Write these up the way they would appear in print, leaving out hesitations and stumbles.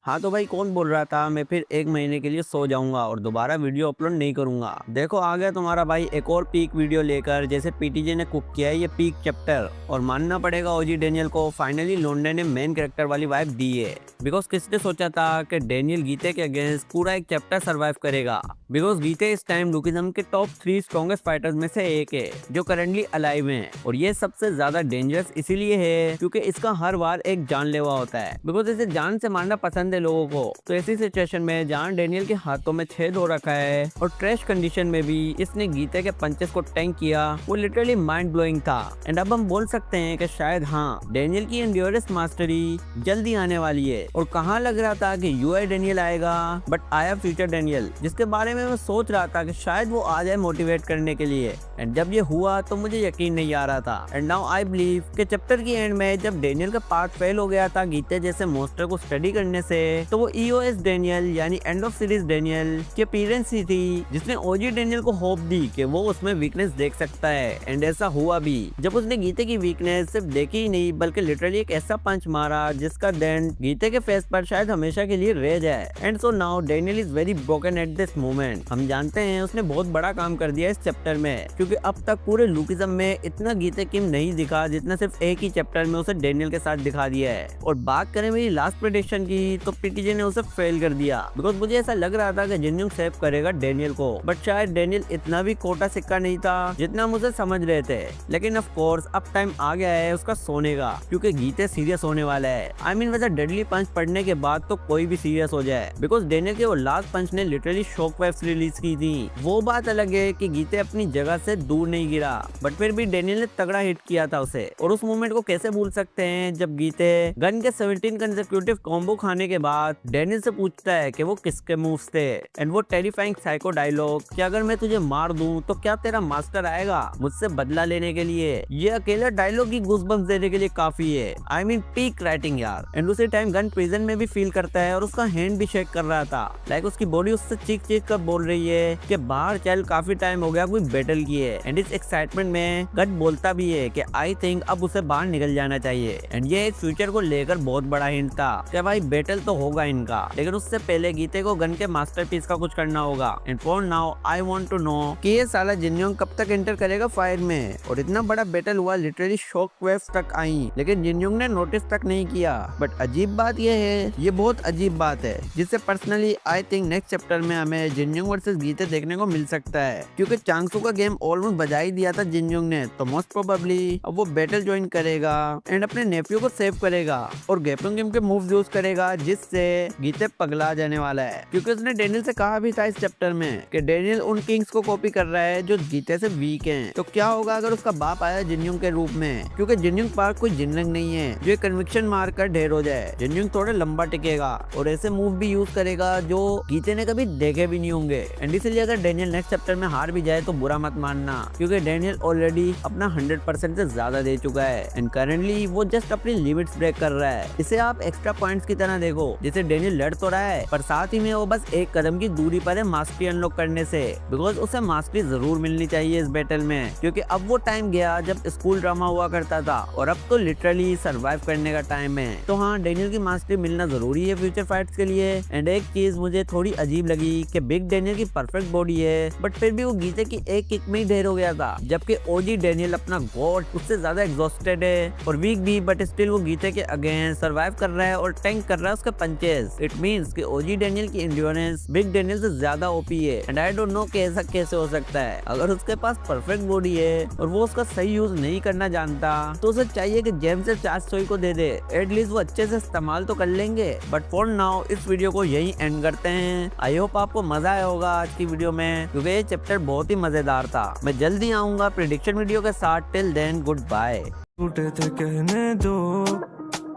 हाँ तो भाई कौन बोल रहा था मैं फिर 1 महीने के लिए सो जाऊंगा और दोबारा वीडियो अपलोड नहीं करूंगा। देखो आ गया तुम्हारा भाई एक और पीक वीडियो लेकर, जैसे पीटीजे ने कुक किया है ये पीक चैप्टर। और मानना पड़ेगा ओजी डेनियल को, फाइनली लोंडे ने मेन कैरेक्टर वाली वाइब दी है। बिकॉज किसने सोचा था कि डेनियल गीते के अगेंस्ट पूरा एक चैप्टर सर्वाइव करेगा। बिकॉज गीते इस टाइम लुकिज्म के टॉप 3 स्ट्रॉन्गेस्ट फाइटर्स में से एक है जो करंटली अलाइव हैं। और ये सबसे ज्यादा डेंजरस इसीलिए है क्योंकि इसका हर बार एक जानलेवा होता है। बिकॉज इसे जान से मारना पसंद है लोगों को। तो ऐसी सिचुएशन में जहाँ डेनियल के हाथों में छेद हो रखा है और ट्रैश कंडीशन में भी इसने गीते के पंचेस को टैंक किया, वो लिटरली माइंड ब्लोइंग था। एंड अब हम बोल सकते हैं कि शायद हाँ, डेनियल की एंड्योरेंस मास्टरी जल्दी आने वाली है। और कहाँ लग रहा था कि यूआई डेनियल आएगा, बट आया फ्यूचर डेनियल, जिसके बारे में मैं सोच रहा था कि शायद वो आ जाए मोटिवेट करने के लिए। एंड जब ये हुआ तो मुझे यकीन नहीं आ रहा था। एंड नाउ आई बिलीव कि चैप्टर की एंड में जब डेनियल का पार्ट फेल हो गया था गीते जैसे मोस्टर को स्टडी करने से, तो वो ईओएस डेनियल यानी एंड ऑफ सीरीज डेनियल की अपीयरेंस ही थी जिसने ओजी डेनियल को होप दी कि वो उसमें वीकनेस देख सकता है। एंड ऐसा हुआ भी, जब उसने गीते की वीकनेस सिर्फ देखी ही नहीं बल्कि लिटरली एक ऐसा पंच मारा जिसका डेंट गीते के फेस पर शायद हमेशा के लिए रह जाए। And so now Daniel is very broken at this moment. हम जानते हैं उसने बहुत बड़ा काम कर दिया इस चैप्टर में, क्योंकि अब तक पूरे लुकिज्म में इतना गीते किम नहीं दिखा जितना सिर्फ एक ही चैप्टर में उसे डेनियल के साथ दिखा दिया है। और बात करें मेरी लास्ट प्रेडिक्शन की, तो पीटीजे ने उसे फेल कर दिया। बिकॉज मुझे ऐसा लग रहा था कि जिन्युंग सेव करेगा डेनियल को, बट शायद डेनियल इतना भी कोटा सिक्का नहीं था जितना मुझे समझ रहे थे। लेकिन ऑफ कोर्स अब टाइम आ गया है उसका सोने का, क्योंकि गीते सीरियस होने वाला है। आई मीन वैसा डेडली पंच पढ़ने के बाद तो कोई भी सीरियस हो जाए। बिकॉज डेनियल के वो लास्ट पंच ने लिटरली शॉक वेव्स रिलीज की थी। वो बात अलग है कि गीते अपनी जगह से दूर नहीं गिरा, बट फिर भी डेनियल ने तगड़ा हिट किया था उसे। और उस मोमेंट को कैसे भूल सकते हैं जब गीते गन के 17 कंसेक्यूटिव कॉम्बो खाने के बाद डेनियल से पूछता है कि वो किसके मूव्स थे। एंड वो टेरिफाइंग साइको डायलॉग कि अगर मैं तुझे मार दूं तो क्या तेरा मास्टर आएगा मुझसे बदला लेने के लिए, ये अकेला डायलॉग ही गूज़बम्प्स देने के लिए काफी है। आई मीन पीक राइटिंग यार। एंड उसी टाइम गन प्रिजन में भी फील करता है और उसका हैंड भी शेक कर रहा था। लाइक उसकी बॉडी उससे चीख चीख कर बोल रही है कि बाहर चल, काफी टाइम हो गया कोई बैटल की है। एंड इस एक्साइटमेंट में गन बोलता भी है कि आई थिंक अब उसे बाहर निकल जाना चाहिए। एंड ये एक फ्यूचर को लेकर बहुत बड़ा हिंट था कि भाई बैटल तो होगा इनका, लेकिन उससे पहले गीते को गन के मास्टरपीस का कुछ करना होगा। And for now I want to know कि ये साला जिन्योंग कब तक एंटर करेगा फायर में। और इतना बड़ा बैटल हुआ, लिटरली शॉक वेव्स तक आई, लेकिन जिन्योंग ने नोटिस तक नहीं किया। बट अजीब बात ये है, ये बहुत अजीब बात है, जिससे personally I think next chapter में हमें जिन्योंग वर्सेस गीते देखने को मिल सकता है। क्योंकि चांगसू का गेम ऑलमोस्ट बजा ही दिया था जिन्योंग ने, तो मोस्ट प्रोबेबली अब वो बैटल ज्वाइन करेगा एंड अपने नेफ्यू को सेव करेगा और गैपिंग गेम के मूव्स यूज करेगा, जिससे गीते पगला जाने वाला है। क्योंकि उसने डेनियल से कहा भी था इस चैप्टर में कि डेनियल उन किंग्स को कॉपी कर रहा है जो गीते से वीक हैं। तो क्या होगा अगर उसका बाप आया जिन्योंग के रूप में, क्योंकि जिन्योंग पास कोई जिनलंग नहीं है जो एक कन्विक्शन मार कर ढेर हो जाए। जिन्योंग थोड़ा लंबा टिकेगा और ऐसे मूव भी यूज करेगा जो गीते ने कभी देखे भी नहीं होंगे। एंड इसलिए अगर डेनियल नेक्स्ट चैप्टर में हार भी जाए तो बुरा मत मानना, क्योंकि डेनियल ऑलरेडी अपना 100% से ज्यादा दे चुका है। एंड करेंटली वो जस्ट अपनी लिमिट्स ब्रेक कर रहा है। इसे आप एक्स्ट्रा पॉइंट्स की तरह देखो, जैसे डेनियल लड़ तो रहा है पर साथ ही में वो बस एक कदम की दूरी पर है मास्टरी अनलॉक करने से। बिकॉज उसे मास्टरी जरूर मिलनी चाहिए इस बैटल में, क्योंकि अब वो टाइम गया जब स्कूल ड्रामा हुआ करता था और अब तो लिटरली सर्वाइव करने का टाइम है। तो हाँ, डेनियल की मास्टरी मिलना जरूरी है फ्यूचर फाइट्स के लिए। एंड एक चीज मुझे थोड़ी अजीब लगी कि बिग डेनियल की परफेक्ट बॉडी है, बट फिर भी वो गीते की एक किक में ही ढेर हो गया था, जबकि ओजी डेनियल अपना गॉड उससे ज्यादा एग्जॉस्टेड है और वीक भी, बट स्टिल वो गीते के अगेंस्ट सर्वाइव कर रहा है और टैंक कर रहा है उसके पंचेस। इट मींस कि ओजी डेनियल की एंड्योरेंस बिग डेनियल से ज्यादा ओपी है। एंड आई डोंट नो कि ऐसा कैसे हो सकता है। अगर उसके पास परफेक्ट बॉडी है और वो उसका सही यूज नहीं करना जानता, तो उसे चाहिए कि जेम्स से चार्ज सोई को दे दे, एटलीस्ट वो अच्छे से इस्तेमाल तो कर लेंगे। बट फॉर नाउ इस वीडियो को यही एंड करते हैं। आई होप आपको मजा आया होगा आज की वीडियो में, क्योंकि ये चैप्टर बहुत ही मजेदार था। मैं जल्दी आऊंगा प्रेडिक्शन वीडियो के साथ। Till then good bye. टूटे थे कहने दो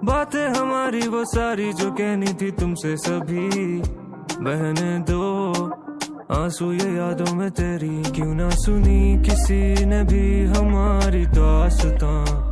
बातें हमारी वो सारी जो कहनी थी तुमसे सभी, बहने दो आंसू ये यादों में तेरी, क्यों ना सुनी किसी ने भी हमारी दास्तां।